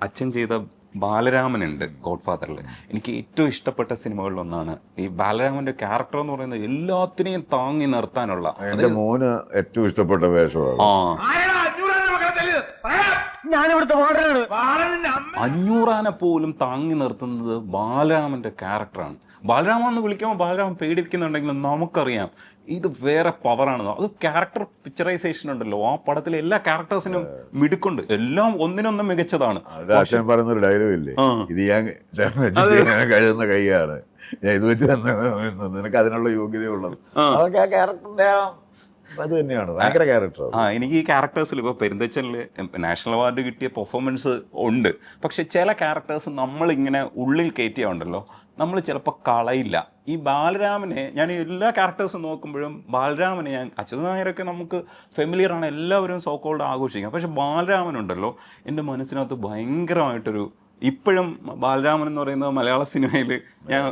അച്ഛൻ ചെയ്ത ബാലരാമനുണ്ട് ഗോഡ് ഫാദറിൽ. എനിക്ക് ഏറ്റവും ഇഷ്ടപ്പെട്ട സിനിമകളിലൊന്നാണ് ഈ ബാലരാമന്റെ ക്യാരക്ടർ എന്ന് പറയുന്നത്. എല്ലാത്തിനെയും താങ്ങി നിർത്താനുള്ള എന്റെ മോന് ഏറ്റവും ഇഷ്ടപ്പെട്ട വേഷമാണ്. ആ ഞാനിവിടുത്തെ അഞ്ഞൂറാനെ പോലും താങ്ങി നിർത്തുന്നത് ബാലരാമന്റെ ക്യാരക്ടറാണ്. ബാലരാമൻ എന്ന് വിളിക്കുമ്പോൾ ബാലരാമൻ പേടിക്കുന്നുണ്ടെങ്കിലും നമുക്കറിയാം ഇത് വേറെ പവറാണ്. അത് ക്യാരക്ടർ പിക്ചറൈസേഷൻ ഉണ്ടല്ലോ, ആ പടത്തിലെ എല്ലാ ക്യാരക്ടേഴ്സിനും മിടുക്കുണ്ട്. എല്ലാം ഒന്നിനൊന്നും മികച്ചതാണ്. അച്ഛൻ പറയുന്നൊരു ഡയലോഗ് ഇല്ലേ, ഇത് ഞാൻ കഴുകുന്ന കൈയാണ്, ഞാൻ ഇത് വെച്ച് നിനക്ക് അതിനുള്ള യോഗ്യതയുള്ളത്. അതൊക്കെ ആ ക്യാരക്ടറിന്റെ അത് തന്നെയാണ്, ഭയങ്കര ക്യാരക്ടർ. എനിക്ക് ഈ ക്യാരക്ടേഴ്സിൽ ഇപ്പോൾ പെരുന്തച്ചനിൽ നാഷണൽ അവാർഡ് കിട്ടിയ പെർഫോമൻസ് ഉണ്ട്. പക്ഷെ ചില ക്യാരക്ടേഴ്സ് നമ്മളിങ്ങനെ ഉള്ളിൽ കയറ്റിയുണ്ടല്ലോ, നമ്മൾ ചിലപ്പോൾ കളയില്ല. ഈ ബാലരാമനെ ഞാൻ എല്ലാ ക്യാരക്ടേഴ്സും നോക്കുമ്പോഴും ബാലരാമനെ ഞാൻ അച്യുതൻ നായരൊക്കെ നമുക്ക് ഫെമിലിയറാണ്, എല്ലാവരും സോക്കോൾഡ് ആഘോഷിക്കാം. പക്ഷെ ബാലരാമനുണ്ടല്ലോ എൻ്റെ മനസ്സിനകത്ത് ഭയങ്കരമായിട്ടൊരു, ഇപ്പോഴും ബാലരാമൻ എന്ന് പറയുന്നത് മലയാള സിനിമയിൽ ഞാൻ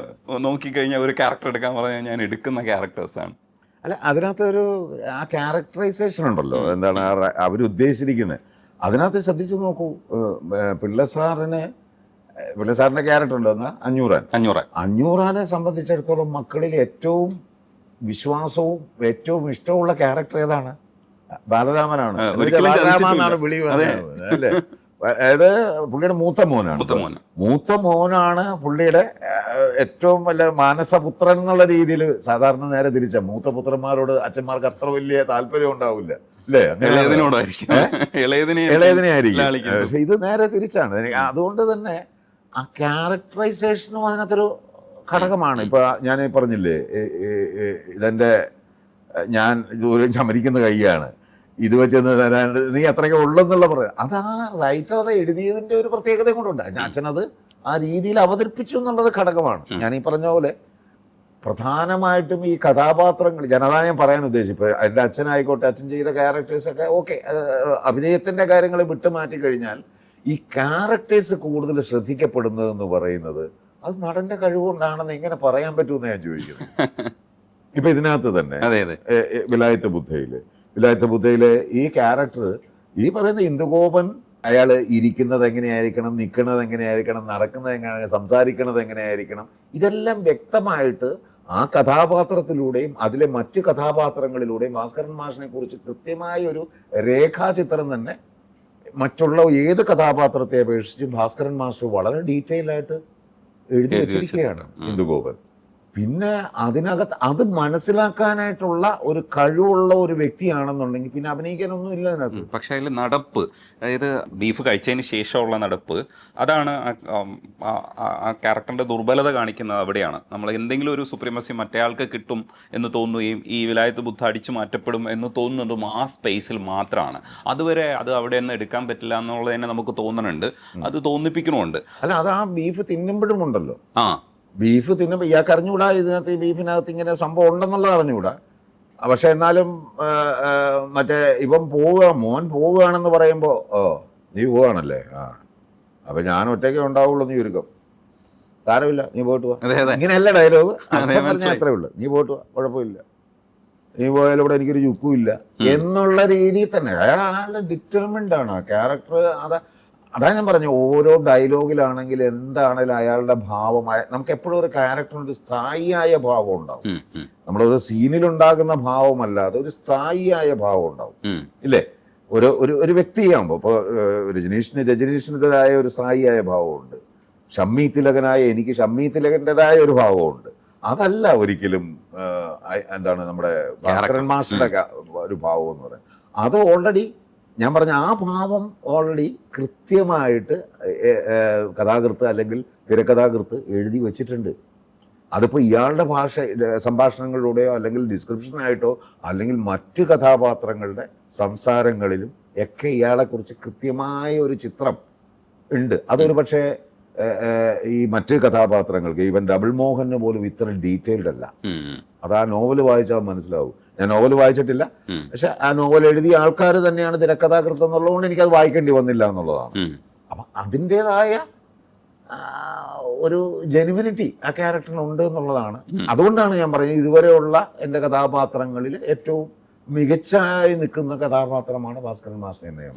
നോക്കിക്കഴിഞ്ഞാൽ ഒരു ക്യാരക്ടർ എടുക്കാൻ പറഞ്ഞാൽ ഞാൻ എടുക്കുന്ന ക്യാരക്ടേഴ്സാണ്. അല്ല, അതിനകത്തൊരു ആ ക്യാരക്ടറൈസേഷൻ ഉണ്ടല്ലോ, എന്താണ് അവരുദ്ദേശിച്ചിരിക്കുന്നത്. അതിനകത്ത് ശ്രദ്ധിച്ചു നോക്കൂ, പിള്ളസാറിന്റെ ക്യാരക്ടർ ഉണ്ടെന്ന് അഞ്ഞൂറാനെ സംബന്ധിച്ചിടത്തോളം മക്കളിൽ ഏറ്റവും വിശ്വാസവും ഏറ്റവും ഇഷ്ടമുള്ള ക്യാരക്ടർ ഏതാണ്? ബാലരാമനാണ്. ബാലരാമനാണ് വിളി വന്നത് അല്ലേ? അതായത് പുള്ളിയുടെ മൂത്ത മോനാണ് പുള്ളിയുടെ ഏറ്റവും വലിയ മാനസപുത്രൻ എന്നുള്ള രീതിയിൽ. സാധാരണ നേരെ തിരിച്ച മൂത്ത പുത്രന്മാരോട് അച്ഛന്മാർക്ക് അത്ര വലിയ താല്പര്യം ഉണ്ടാവില്ല അല്ലേ? ഇളയതിനെ ആയിരിക്കും. പക്ഷെ ഇത് നേരെ തിരിച്ചാണ്. അതുകൊണ്ട് തന്നെ ആ ക്യാരക്ടറൈസേഷനും അതിനകത്തൊരു ഘടകമാണ്. ഇപ്പൊ ഞാൻ പറഞ്ഞില്ലേ, ഇതെന്റെ ഞാൻ ചമരിക്കുന്ന കൈയാണ്, ഇത് വെച്ചെന്ന് തരാണ്ട് നീ അത്രയ്ക്ക് ഉള്ളെന്നുള്ള പറയാം. അത് ആ റൈറ്റർ അത് എഴുതിയതിൻ്റെ ഒരു പ്രത്യേകത കൊണ്ടുണ്ട്. അച്ഛനത് ആ രീതിയിൽ അവതരിപ്പിച്ചു എന്നുള്ളത് ഘടകമാണ്. ഞാൻ ഈ പറഞ്ഞ പോലെ പ്രധാനമായിട്ടും ഈ കഥാപാത്രങ്ങൾ, ഞാനതാ ഞാൻ പറയാൻ ഉദ്ദേശിച്ചത്. എൻ്റെ അച്ഛനായിക്കോട്ടെ, അച്ഛൻ ചെയ്ത ക്യാരക്ടേഴ്സൊക്കെ ഓക്കെ, അഭിനയത്തിൻ്റെ കാര്യങ്ങൾ വിട്ടുമാറ്റി കഴിഞ്ഞാൽ ഈ ക്യാരക്ടേഴ്സ് കൂടുതൽ ശ്രദ്ധിക്കപ്പെടുന്നതെന്ന് പറയുന്നത് അത് നടൻ്റെ കഴിവുകൊണ്ടാണെന്ന് എങ്ങനെ പറയാൻ പറ്റുമെന്ന് ഞാൻ ചോദിക്കുന്നത്. ഇപ്പം ഇതിനകത്ത് തന്നെ വിലായത്ത് ബുദ്ധയിലെ ഈ ക്യാരക്ടർ, ഈ പറയുന്ന ഇന്ദുഗോപൻ, അയാൾ ഇരിക്കുന്നത് എങ്ങനെയായിരിക്കണം, നിൽക്കുന്നത് എങ്ങനെയായിരിക്കണം, നടക്കുന്നത് എങ്ങനെയാണ്, സംസാരിക്കുന്നത് എങ്ങനെയായിരിക്കണം, ഇതെല്ലാം വ്യക്തമായിട്ട് ആ കഥാപാത്രത്തിലൂടെയും അതിലെ മറ്റ് കഥാപാത്രങ്ങളിലൂടെയും ഭാസ്കരൻ മാഷിനെ കുറിച്ച് കൃത്യമായ ഒരു രേഖാചിത്രം തന്നെ മറ്റുള്ള ഏത് കഥാപാത്രത്തെ അപേക്ഷിച്ച് ഭാസ്കരൻ മാസ്റ്റർ വളരെ ഡീറ്റെയിൽ ആയിട്ട് എഴുതി വെച്ചിരിക്കുകയാണ് ഇന്ദുഗോപൻ. പിന്നെ അതിനകത്ത് അത് മനസ്സിലാക്കാനായിട്ടുള്ള ഒരു കഴിവുള്ള ഒരു വ്യക്തിയാണെന്നുണ്ടെങ്കിൽ പിന്നെ അഭിനയിക്കാനൊന്നും ഇല്ല അതിനകത്ത്. പക്ഷെ അതിൽ നടപ്പ്, അതായത് ബീഫ് കഴിച്ചതിന് ശേഷമുള്ള നടപ്പ്, അതാണ് ആ ക്യാരക്ടറിന്റെ ദുർബലത കാണിക്കുന്നത്. അവിടെയാണ് നമ്മൾ എന്തെങ്കിലും ഒരു സുപ്രീമസി മറ്റേയാൾക്ക് കിട്ടും എന്ന് തോന്നുകയും ഈ വിലായത്ത് ബുദ്ധ അടിച്ചു മാറ്റപ്പെടും എന്ന് തോന്നുന്നതും ആ സ്പേസിൽ മാത്രമാണ്. അതുവരെ അത് അവിടെ നിന്ന് എടുക്കാൻ പറ്റില്ല എന്നുള്ളത് തന്നെ നമുക്ക് തോന്നുന്നുണ്ട്, അത് തോന്നിപ്പിക്കണമുണ്ട്. അല്ല, അത് ആ ബീഫ് തിന്നുമ്പോഴും ഉണ്ടല്ലോ. ബീഫ് തിന്നുമ്പോൾ ഇയാൾക്ക് അറിഞ്ഞുകൂടാ ഇതിനകത്ത്, ഈ ബീഫിനകത്ത് ഇങ്ങനെ സംഭവം ഉണ്ടെന്നുള്ളത് അറിഞ്ഞുകൂടാ. പക്ഷെ എന്നാലും മറ്റേ മോൻ പോവുകയാണെന്ന് പറയുമ്പോൾ, ഓ നീ പോവുകയാണല്ലേ, അപ്പം ഞാൻ ഒറ്റയ്ക്ക് ഉണ്ടാവുള്ളൂ, നീ ഒരുക്കം സാരമില്ല, നീ പോയിട്ട് പോവാ. ഇങ്ങനെയല്ല ഡയലോഗ്, പറഞ്ഞാൽ അത്രേ ഉള്ളൂ, നീ പോയിട്ട് പോവാ, കുഴപ്പമില്ല, നീ പോയാലും ഇവിടെ എനിക്കൊരു ചുക്കും ഇല്ല എന്നുള്ള രീതിയിൽ തന്നെ അയാളുടെ ഡിറ്റർമിൻഡ് ആണ് ആ ക്യാരക്ടർ. അതാ ഞാൻ പറഞ്ഞു, ഓരോ ഡയലോഗിലാണെങ്കിൽ എന്താണെങ്കിലും അയാളുടെ ഭാവം, നമുക്ക് എപ്പോഴും ഒരു ക്യാരക്ടറിനൊരു സ്ഥായിയായ ഭാവം ഉണ്ടാവും. നമ്മളൊരു സീനിലുണ്ടാകുന്ന ഭാവമല്ലാതെ ഒരു സ്ഥായിയായ ഭാവം ഉണ്ടാവും ഇല്ലേ? ഒരു വ്യക്തിയാകുമ്പോൾ ഇപ്പോൾ രജനീഷിനെതിരായ ഒരു സ്ഥായിയായ ഭാവമുണ്ട്, ഷമ്മി തിലകനായ എനിക്ക് ഷമ്മി തിലകൻ്റെതായ ഒരു ഭാവമുണ്ട്. അതല്ല ഒരിക്കലും എന്താണ് നമ്മുടെ ഭാസ്കരൻ മാസ്റ്ററുടെ ഒരു ഭാവം എന്ന് പറയുന്നത്. അത് ഓൾറെഡി ഞാൻ പറഞ്ഞ ആ ഭാവം ഓൾറെഡി കൃത്യമായിട്ട് കഥാകൃത്ത് അല്ലെങ്കിൽ തിരക്കഥാകൃത്ത് എഴുതി വച്ചിട്ടുണ്ട്. അതിപ്പോൾ ഇയാളുടെ സംഭാഷണങ്ങളിലൂടെയോ അല്ലെങ്കിൽ ഡിസ്ക്രിപ്ഷനായിട്ടോ അല്ലെങ്കിൽ മറ്റ് കഥാപാത്രങ്ങളുടെ സംസാരങ്ങളിലും ഒക്കെ ഇയാളെക്കുറിച്ച് കൃത്യമായ ഒരു ചിത്രം ഉണ്ട്. അതൊരു പക്ഷേ ഈ മറ്റ് കഥാപാത്രങ്ങൾക്ക്, ഈവൻ ഡബിൾ മോഹന് പോലും ഇത്ര ഡീറ്റെയിൽഡ് അല്ല. അത് ആ നോവൽ വായിച്ചാൽ മനസ്സിലാവും. ഞാൻ നോവൽ വായിച്ചിട്ടില്ല, പക്ഷെ ആ നോവൽ എഴുതിയ ആൾക്കാർ തന്നെയാണ് തിരക്കഥാകൃത്ത് എന്നുള്ളതുകൊണ്ട് എനിക്കത് വായിക്കേണ്ടി വന്നില്ല എന്നുള്ളതാണ്. അപ്പം അതിൻ്റെതായ ഒരു ജെനുവിനിറ്റി ആ ക്യാരക്ടറിനുണ്ട് എന്നുള്ളതാണ്. അതുകൊണ്ടാണ് ഞാൻ പറഞ്ഞത് ഇതുവരെയുള്ള എൻ്റെ കഥാപാത്രങ്ങളിൽ ഏറ്റവും മികച്ചായി നിൽക്കുന്ന കഥാപാത്രമാണ് ഭാസ്കരൻ മാസ്റ്റർ എന്ന് ഞാൻ